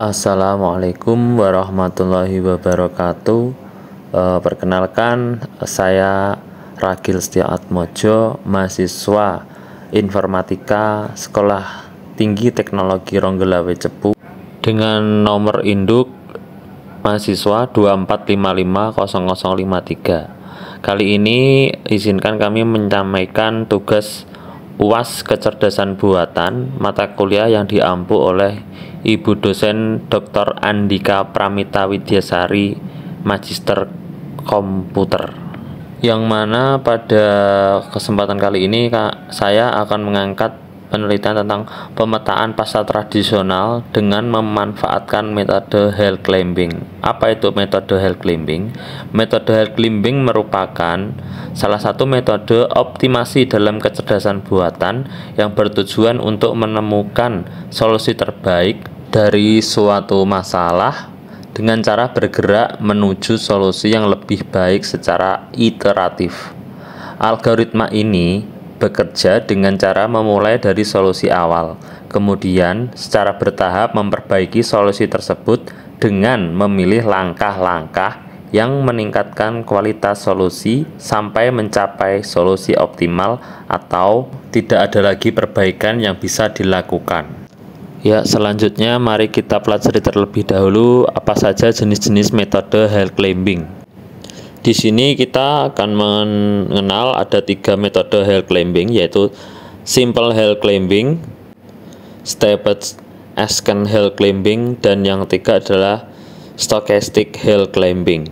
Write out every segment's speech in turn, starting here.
Assalamualaikum warahmatullahi wabarakatuh. Perkenalkan, saya Ragil Setiaatmojo, mahasiswa Informatika Sekolah Tinggi Teknologi Ronggolawe Cepu dengan nomor induk mahasiswa 24550053. Kali ini izinkan kami menyampaikan tugas UAS Kecerdasan Buatan mata kuliah yang diampu oleh Ibu dosen Dr. Andika Pramita Widyasari, Magister Komputer. Yang mana pada kesempatan kali ini saya akan mengangkat penelitian tentang pemetaan pasar tradisional dengan memanfaatkan metode Hell Climbing. Apa itu metode Hell Climbing? Metode Hell Climbing merupakan salah satu metode optimasi dalam kecerdasan buatan yang bertujuan untuk menemukan solusi terbaik dari suatu masalah dengan cara bergerak menuju solusi yang lebih baik secara iteratif. Algoritma ini bekerja dengan cara memulai dari solusi awal, kemudian secara bertahap memperbaiki solusi tersebut dengan memilih langkah-langkah yang meningkatkan kualitas solusi sampai mencapai solusi optimal atau tidak ada lagi perbaikan yang bisa dilakukan. Ya, selanjutnya mari kita pelajari terlebih dahulu apa saja jenis-jenis metode Hell Climbing. Di sini kita akan mengenal ada 3 metode Hell Climbing, yaitu Simple Hell Climbing, Stepped Ascent Hell Climbing, dan yang ketiga adalah Stochastic Hell Climbing.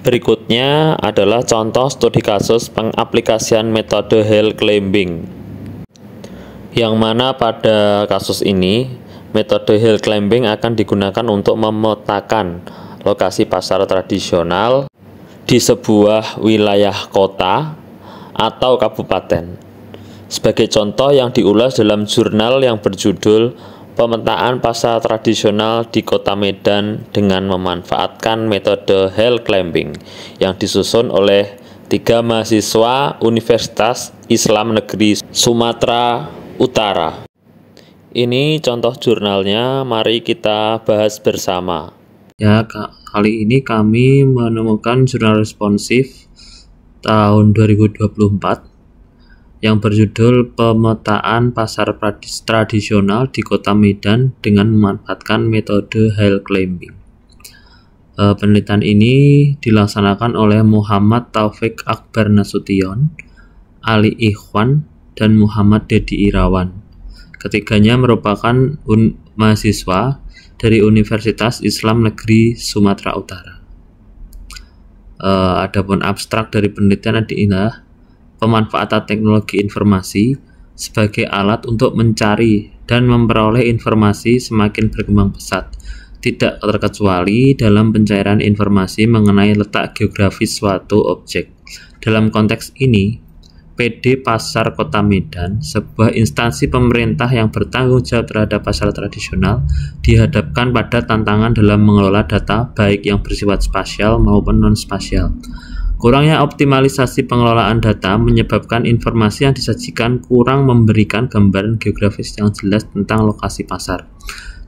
Berikutnya adalah contoh studi kasus pengaplikasian metode Hell Climbing, yang mana pada kasus ini metode Hell Climbing akan digunakan untuk memetakan lokasi pasar tradisional di sebuah wilayah kota atau kabupaten. Sebagai contoh yang diulas dalam jurnal yang berjudul Pemetaan Pasar Tradisional di Kota Medan dengan memanfaatkan metode Hell Climbing yang disusun oleh 3 mahasiswa Universitas Islam Negeri Sumatera Utara. Ini contoh jurnalnya, mari kita bahas bersama. Ya, kali ini kami menemukan jurnal responsif tahun 2024 yang berjudul Pemetaan Pasar Tradisional di Kota Medan dengan memanfaatkan metode Hell Climbing. Penelitian ini dilaksanakan oleh Muhammad Taufik Akbar Nasution, Ali Ikhwan, dan Muhammad Dedi Irawan. Ketiganya merupakan mahasiswa dari Universitas Islam Negeri Sumatera Utara. Adapun abstrak dari penelitian adalah pemanfaatan teknologi informasi sebagai alat untuk mencari dan memperoleh informasi semakin berkembang pesat, tidak terkecuali dalam pencairan informasi mengenai letak geografis suatu objek. Dalam konteks ini, PD Pasar Kota Medan, sebuah instansi pemerintah yang bertanggung jawab terhadap pasar tradisional, dihadapkan pada tantangan dalam mengelola data baik yang bersifat spasial maupun non-spasial. Kurangnya optimalisasi pengelolaan data menyebabkan informasi yang disajikan kurang memberikan gambaran geografis yang jelas tentang lokasi pasar.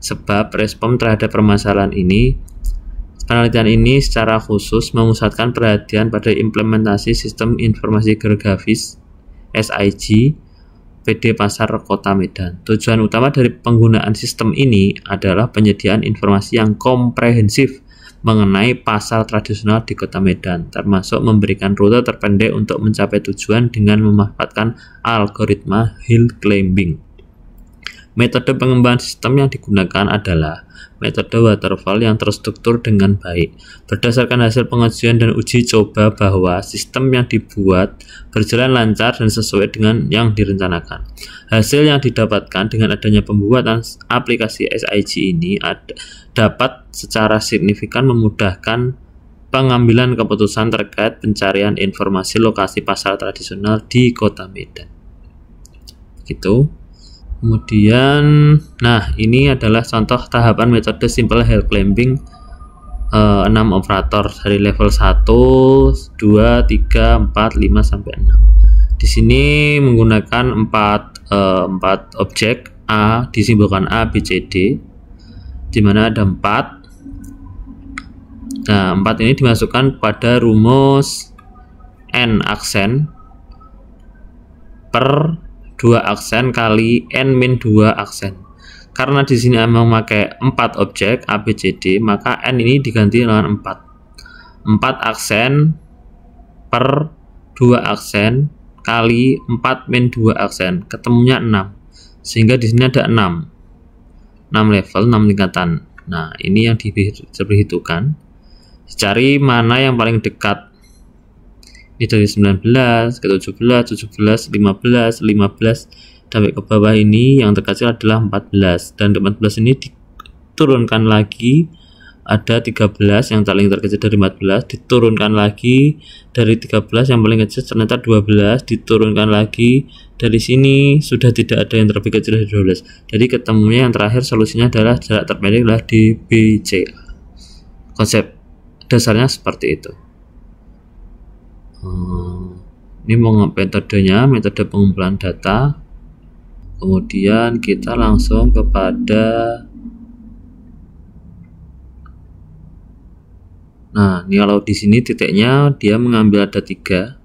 Sebab respon terhadap permasalahan ini, penelitian ini secara khusus memusatkan perhatian pada implementasi sistem informasi geografis SIG PD Pasar Kota Medan. Tujuan utama dari penggunaan sistem ini adalah penyediaan informasi yang komprehensif mengenai pasar tradisional di Kota Medan, termasuk memberikan rute terpendek untuk mencapai tujuan dengan memanfaatkan algoritma Hell Climbing. Metode pengembangan sistem yang digunakan adalah metode waterfall yang terstruktur dengan baik. Berdasarkan hasil pengujian dan uji coba bahwa sistem yang dibuat berjalan lancar dan sesuai dengan yang direncanakan. Hasil yang didapatkan dengan adanya pembuatan aplikasi SIG ini dapat secara signifikan memudahkan pengambilan keputusan terkait pencarian informasi lokasi pasar tradisional di Kota Medan. Begitu. Kemudian, ini adalah contoh tahapan metode Simple Hell Climbing 6 operator dari level 1, 2, 3, 4, 5 sampai 6. Di sini menggunakan 4 objek A, disimbolkan A, B, C, D. di mana ada 4. Nah, 4 ini dimasukkan pada rumus n aksen per 2 aksen kali n min 2 aksen. Karena di sini memang memakai 4 objek A, B, C, D, maka n ini diganti dengan 4. 4 aksen per 2 aksen kali 4 min 2 aksen, ketemunya 6. Sehingga di sini ada 6 level, 6 tingkatan. Nah, ini yang diperhitungkan. Cari mana yang paling dekat. Ini dari 19 ke 17, 17, 15, 15 sampai ke bawah ini yang terkecil adalah 14, dan 14 ini diturunkan lagi, ada 13 yang paling terkecil dari 14, diturunkan lagi dari 13 yang paling kecil ternyata 12, diturunkan lagi dari sini sudah tidak ada yang terlebih kecil dari 12. Jadi ketemunya yang terakhir solusinya adalah jarak terpendek adalah DBC. Konsep dasarnya seperti itu. Ini metodenya, metode pengumpulan data. Kemudian kita langsung kepada, nah ini kalau di sini titiknya dia mengambil ada 3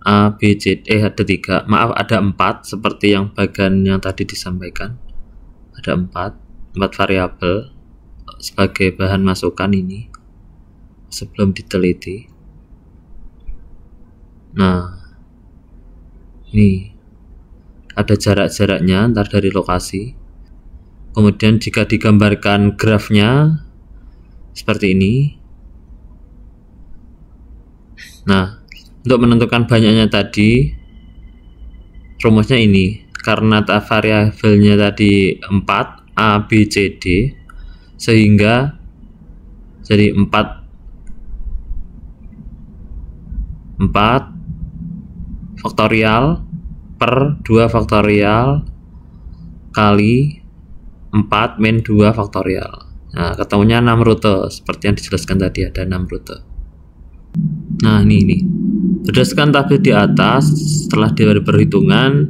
A, B, C, D, ada 3, maaf ada 4 seperti yang bagian yang tadi disampaikan. Ada 4 variabel sebagai bahan masukan ini sebelum diteliti. Nah, ini ada jarak-jaraknya antar dari lokasi. Kemudian jika digambarkan grafnya seperti ini. Nah, untuk menentukan banyaknya tadi rumusnya ini, karena variabelnya tadi 4 A, B, C, D, sehingga jadi 4 faktorial per 2 faktorial kali 4 min 2 faktorial. Nah, ketemunya 6 rute seperti yang dijelaskan tadi, ada 6 rute. Nah, ini berdasarkan tabel di atas, setelah dari perhitungan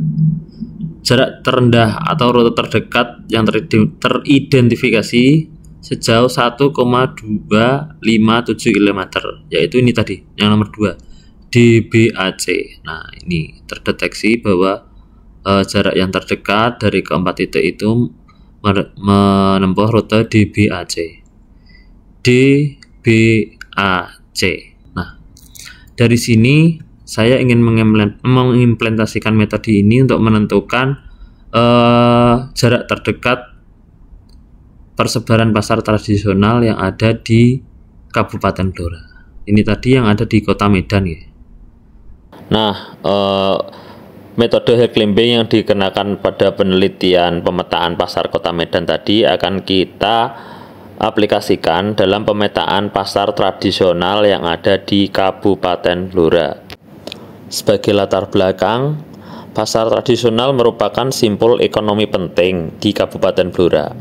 jarak terendah atau rute terdekat yang teridentifikasi sejauh 1,257 km, yaitu ini tadi yang nomor 2, DBAC. Nah, ini terdeteksi bahwa jarak yang terdekat dari keempat titik itu menempuh rute DBAC. DBAC. Nah, dari sini saya ingin mengimplementasikan metode ini untuk menentukan jarak terdekat persebaran pasar tradisional yang ada di Kabupaten Blora. Ini tadi yang ada di Kota Medan ya. Nah, metode hill climbing yang dikenakan pada penelitian pemetaan pasar Kota Medan tadi akan kita aplikasikan dalam pemetaan pasar tradisional yang ada di Kabupaten Blora. Sebagai latar belakang, pasar tradisional merupakan simpul ekonomi penting di Kabupaten Blora.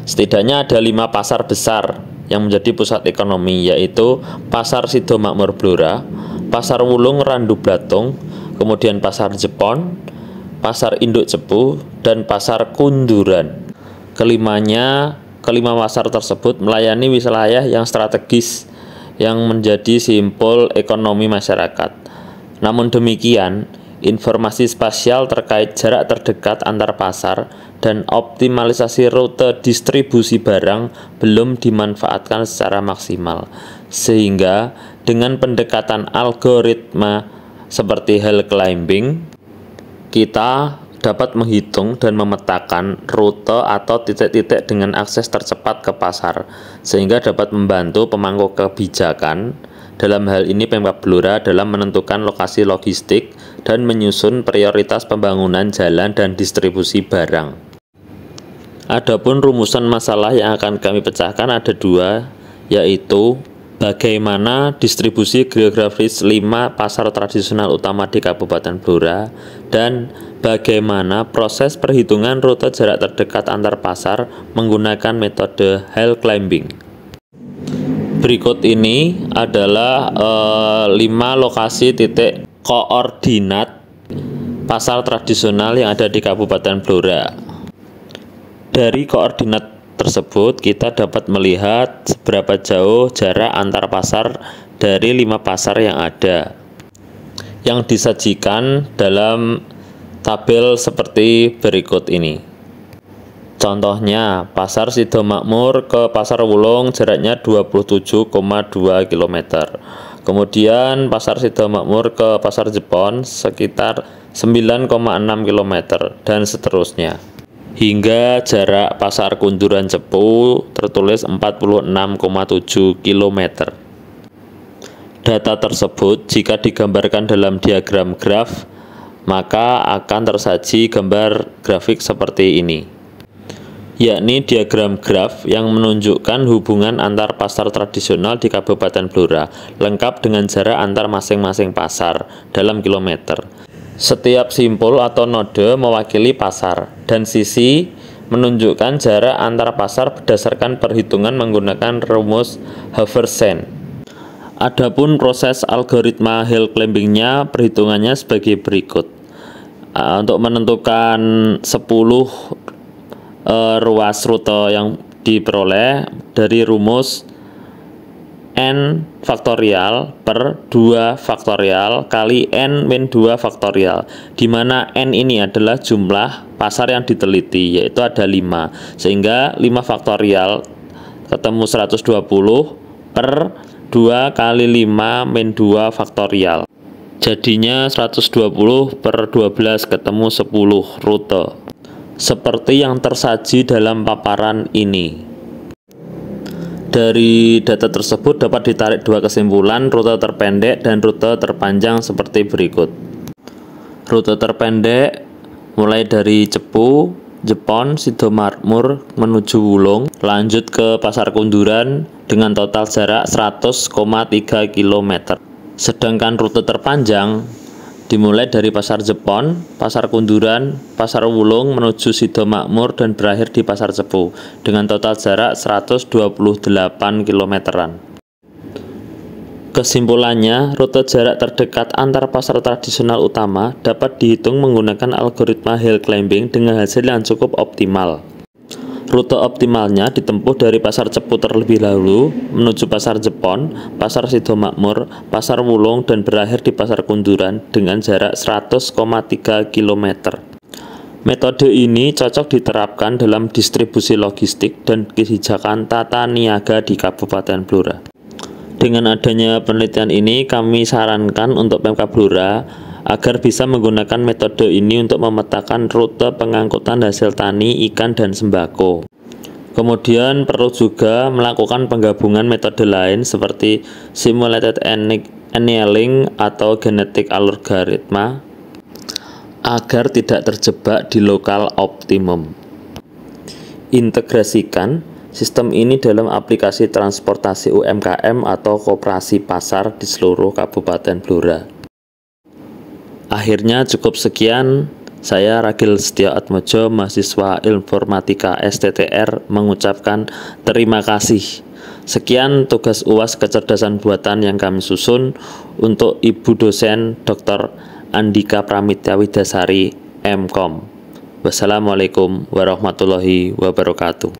Setidaknya ada 5 pasar besar yang menjadi pusat ekonomi, yaitu Pasar Sidomakmur Blora, Pasar Wulung Randu Blatung, kemudian Pasar Jepon, Pasar Induk Cepu, dan Pasar Kunduran. Kelima pasar tersebut melayani wilayah yang strategis yang menjadi simpul ekonomi masyarakat. Namun demikian, informasi spasial terkait jarak terdekat antar pasar dan optimalisasi rute distribusi barang belum dimanfaatkan secara maksimal, sehingga dengan pendekatan algoritma seperti hill climbing, kita dapat menghitung dan memetakan rute atau titik-titik dengan akses tercepat ke pasar, sehingga dapat membantu pemangku kebijakan, dalam hal ini Pemkab Blora, dalam menentukan lokasi logistik dan menyusun prioritas pembangunan jalan dan distribusi barang. Adapun rumusan masalah yang akan kami pecahkan ada 2, yaitu bagaimana distribusi geografis 5 pasar tradisional utama di Kabupaten Blora, dan bagaimana proses perhitungan rute jarak terdekat antar pasar menggunakan metode hill climbing. Berikut ini adalah 5 lokasi titik koordinat pasar tradisional yang ada di Kabupaten Blora. Dari koordinat tersebut kita dapat melihat seberapa jauh jarak antar pasar dari 5 pasar yang ada, yang disajikan dalam tabel seperti berikut ini. Contohnya, Pasar Sidomakmur ke Pasar Wulung jaraknya 27,2 km. Kemudian Pasar Sidomakmur ke Pasar Jepon sekitar 9,6 km dan seterusnya. Hingga jarak Pasar Kunduran Cepu tertulis 46,7 km. Data tersebut jika digambarkan dalam diagram graf, maka akan tersaji gambar grafik seperti ini, yakni diagram graf yang menunjukkan hubungan antar pasar tradisional di Kabupaten Blora, lengkap dengan jarak antar masing-masing pasar dalam kilometer. Setiap simpul atau node mewakili pasar, dan sisi menunjukkan jarak antar pasar berdasarkan perhitungan menggunakan rumus Haversian. Adapun proses algoritma hill climbing-nya, perhitungannya sebagai berikut. Untuk menentukan 10 ruas rute yang diperoleh dari rumus n faktorial per 2 faktorial kali n min 2 faktorial, di mana n ini adalah jumlah pasar yang diteliti, yaitu ada 5, sehingga 5 faktorial ketemu 120 per 2 kali 5 min 2 faktorial, jadinya 120 per 12 ketemu 10 rute, seperti yang tersaji dalam paparan ini. Dari data tersebut dapat ditarik 2 kesimpulan, rute terpendek dan rute terpanjang seperti berikut. Rute terpendek mulai dari Cepu, Jepon, Sidomakmur menuju Wulung, lanjut ke Pasar Kunduran dengan total jarak 100,3 km. Sedangkan rute terpanjang dimulai dari Pasar Jepon, Pasar Kunduran, Pasar Wulung menuju Sidomakmur dan berakhir di Pasar Cepu dengan total jarak 128 km-an. Kesimpulannya, rute jarak terdekat antar pasar tradisional utama dapat dihitung menggunakan algoritma hill climbing dengan hasil yang cukup optimal. Rute optimalnya ditempuh dari Pasar Cepu terlebih dahulu menuju Pasar Jepon, Pasar Sidomakmur, Pasar Wulung dan berakhir di Pasar Kunduran dengan jarak 100,3 km. Metode ini cocok diterapkan dalam distribusi logistik dan kebijakan tata niaga di Kabupaten Blora. Dengan adanya penelitian ini, kami sarankan untuk Pemkab Blora agar bisa menggunakan metode ini untuk memetakan rute pengangkutan hasil tani, ikan, dan sembako. Kemudian perlu juga melakukan penggabungan metode lain seperti simulated annealing atau genetic algoritma agar tidak terjebak di lokal optimum. Integrasikan sistem ini dalam aplikasi transportasi UMKM atau koperasi pasar di seluruh Kabupaten Blora. Akhirnya cukup sekian, saya Ragil Setiaatmojo, mahasiswa Informatika STTR mengucapkan terima kasih. Sekian tugas UAS kecerdasan buatan yang kami susun untuk Ibu dosen Dr. Andika Pramitya Widasari, MKom. Wassalamualaikum warahmatullahi wabarakatuh.